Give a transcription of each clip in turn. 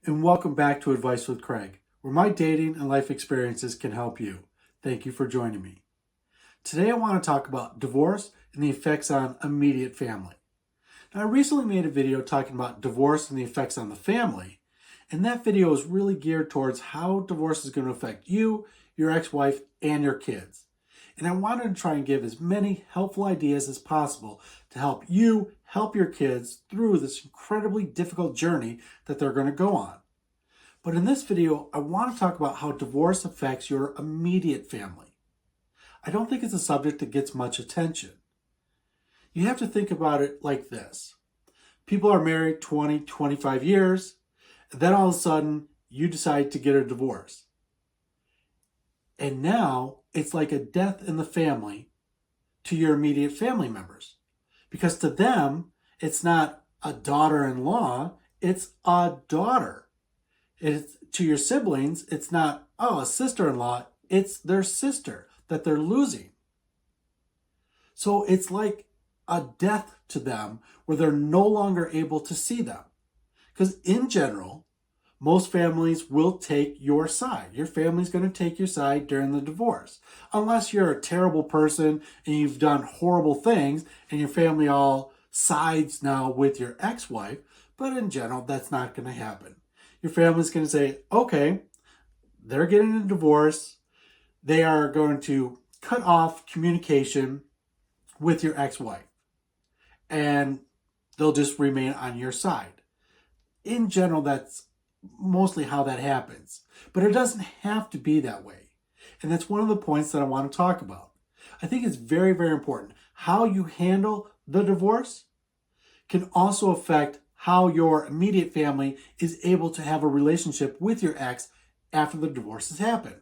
and welcome back to Advice with Craig, where my dating and life experiences can help you. Thank you for joining me. Today I want to talk about divorce and the effects on immediate family. Now, I recently made a video talking about divorce and the effects on the family, and that video is really geared towards how divorce is going to affect you, your ex-wife, and your kids. And I wanted to try and give as many helpful ideas as possible to help you help your kids through this incredibly difficult journey that they're going to go on. But in this video, I want to talk about how divorce affects your immediate family. I don't think it's a subject that gets much attention. You have to think about it like this. People are married 20, 25 years, and then all of a sudden you decide to get a divorce. And now it's like a death in the family to your immediate family members. Because to them, it's not a daughter-in-law, it's a daughter. It's, to your siblings, it's not, a sister-in-law, it's their sister that they're losing. So it's like a death to them where they're no longer able to see them. Because in general, most families will take your side. Your family's going to take your side during the divorce. Unless you're a terrible person and you've done horrible things and your family all sides now with your ex-wife. But in general, that's not going to happen. Your family's going to say, okay, they're getting a divorce. They are going to cut off communication with your ex-wife. And they'll just remain on your side. In general, that's mostly how that happens. But it doesn't have to be that way. And that's one of the points that I want to talk about. I think it's very, very important. How you handle the divorce can also affect how your immediate family is able to have a relationship with your ex after the divorce has happened.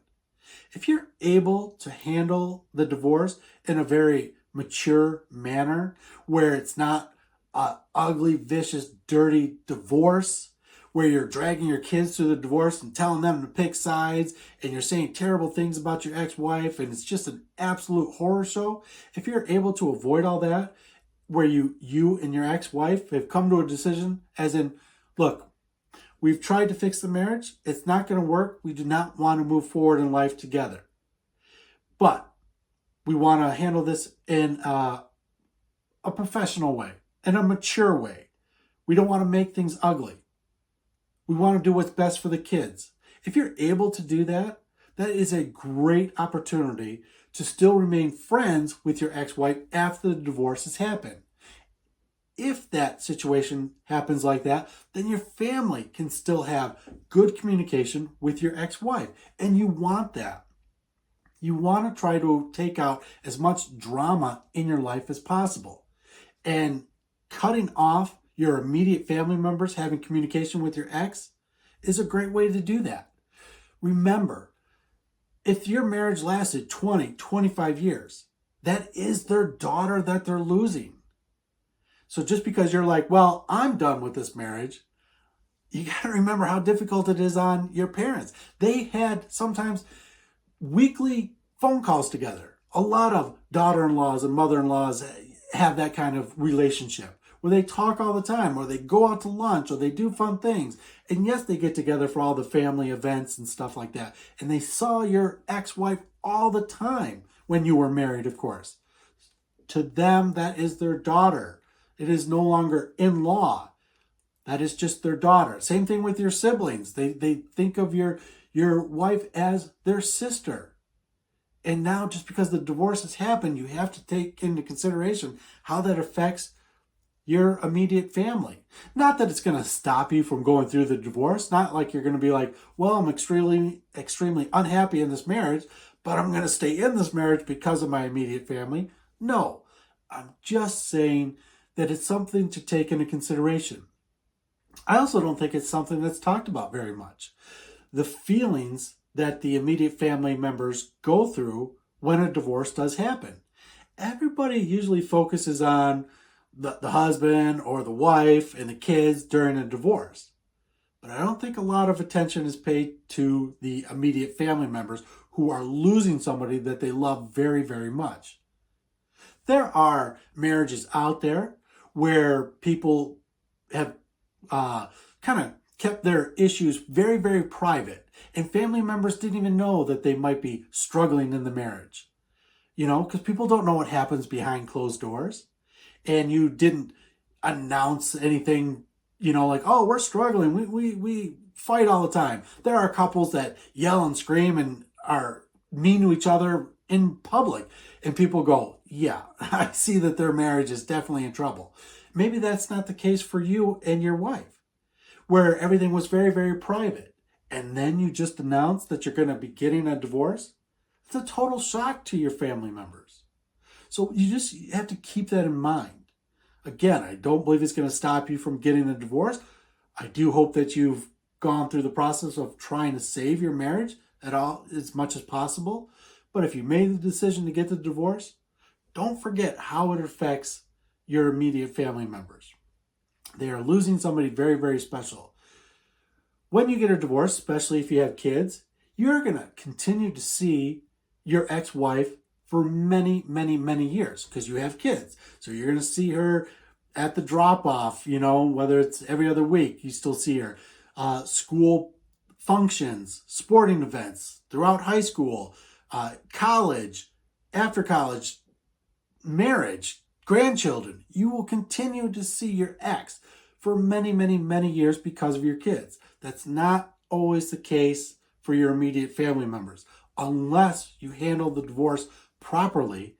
If you're able to handle the divorce in a very mature manner, where it's not an ugly, vicious, dirty divorce, where you're dragging your kids through the divorce and telling them to pick sides, and you're saying terrible things about your ex-wife, and it's just an absolute horror show. If you're able to avoid all that, where you and your ex-wife have come to a decision, as in, look, we've tried to fix the marriage, it's not going to work, we do not want to move forward in life together. But we want to handle this in a professional way, in a mature way. We don't want to make things ugly. We want to do what's best for the kids. If you're able to do that, that is a great opportunity to still remain friends with your ex-wife after the divorce has happened. If that situation happens like that, then your family can still have good communication with your ex-wife. And you want that. You want to try to take out as much drama in your life as possible. And cutting off your immediate family members having communication with your ex is a great way to do that. Remember, if your marriage lasted 20, 25 years, that is their daughter that they're losing. So just because you're like, well, I'm done with this marriage, you got to remember how difficult it is on your parents. They had sometimes weekly phone calls together. A lot of daughter-in-laws and mother-in-laws have that kind of relationship where they talk all the time, or they go out to lunch, or they do fun things. And yes, they get together for all the family events and stuff like that. And they saw your ex-wife all the time when you were married, of course. To them, that is their daughter. It is no longer in-law. That is just their daughter. Same thing with your siblings. They think of your wife as their sister. And now, just because the divorce has happened, you have to take into consideration how that affects your immediate family. Not that it's going to stop you from going through the divorce. Not like you're going to be like, well, I'm extremely, extremely unhappy in this marriage, but I'm going to stay in this marriage because of my immediate family. No, I'm just saying that it's something to take into consideration. I also don't think it's something that's talked about very much. The feelings that the immediate family members go through when a divorce does happen. Everybody usually focuses on the husband or the wife and the kids during a divorce. But I don't think a lot of attention is paid to the immediate family members who are losing somebody that they love very, very much. There are marriages out there where people have kind of kept their issues very, very private, and family members didn't even know that they might be struggling in the marriage. You know, because people don't know what happens behind closed doors. And you didn't announce anything, you know, like, oh, we're struggling. We fight all the time. There are couples that yell and scream and are mean to each other in public. And people go, yeah, I see that their marriage is definitely in trouble. Maybe that's not the case for you and your wife, where everything was very, very private. And then you just announced that you're going to be getting a divorce. It's a total shock to your family members. So you have to keep that in mind. Again, I don't believe it's going to stop you from getting a divorce. I do hope that you've gone through the process of trying to save your marriage as much as possible. But if you made the decision to get the divorce, don't forget how it affects your immediate family members. They are losing somebody very, very special. When you get a divorce, especially if you have kids, you're going to continue to see your ex-wife for many, many, many years because you have kids. So you're going to see her at the drop-off, you know, whether it's every other week, you still see her. School functions, sporting events, throughout high school, college, after college, marriage, grandchildren. You will continue to see your ex for many, many, many years because of your kids. That's not always the case for your immediate family members, unless you handle the divorce properly,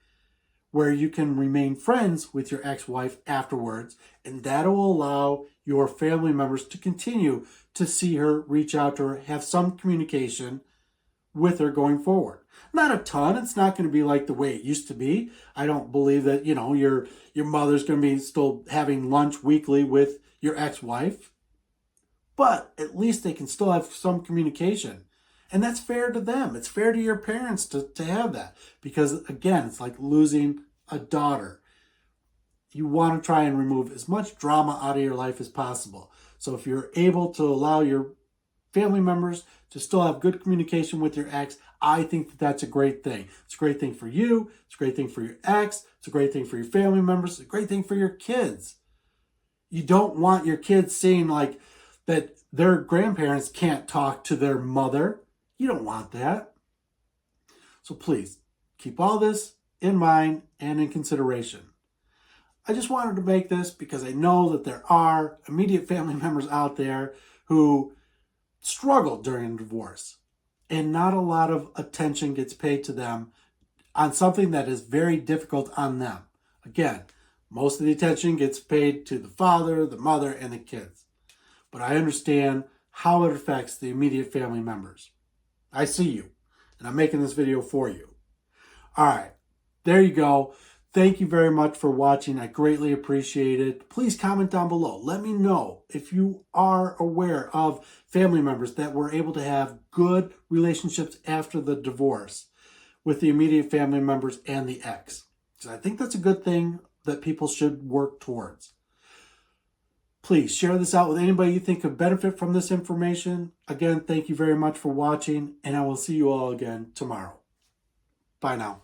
where you can remain friends with your ex-wife afterwards, and that will allow your family members to continue to see her, reach out to her, have some communication with her going forward. Not a ton. It's not going to be like the way it used to be. I don't believe that, you know, your mother's going to be still having lunch weekly with your ex-wife, but at least they can still have some communication. And that's fair to them. It's fair to your parents to have that. Because, again, it's like losing a daughter. You want to try and remove as much drama out of your life as possible. So if you're able to allow your family members to still have good communication with your ex, I think that that's a great thing. It's a great thing for you. It's a great thing for your ex. It's a great thing for your family members. It's a great thing for your kids. You don't want your kids seeing like that their grandparents can't talk to their mother. You don't want that. So please keep all this in mind and in consideration. I just wanted to make this because I know that there are immediate family members out there who struggle during divorce, and not a lot of attention gets paid to them on something that is very difficult on them. Again, most of the attention gets paid to the father, the mother, and the kids. But I understand how it affects the immediate family members. I see you, and I'm making this video for you. All right, there you go. Thank you very much for watching. I greatly appreciate it. Please comment down below. Let me know if you are aware of family members that were able to have good relationships after the divorce with the immediate family members and the ex. So I think that's a good thing that people should work towards. Please share this out with anybody you think could benefit from this information. Again, thank you very much for watching, and I will see you all again tomorrow. Bye now.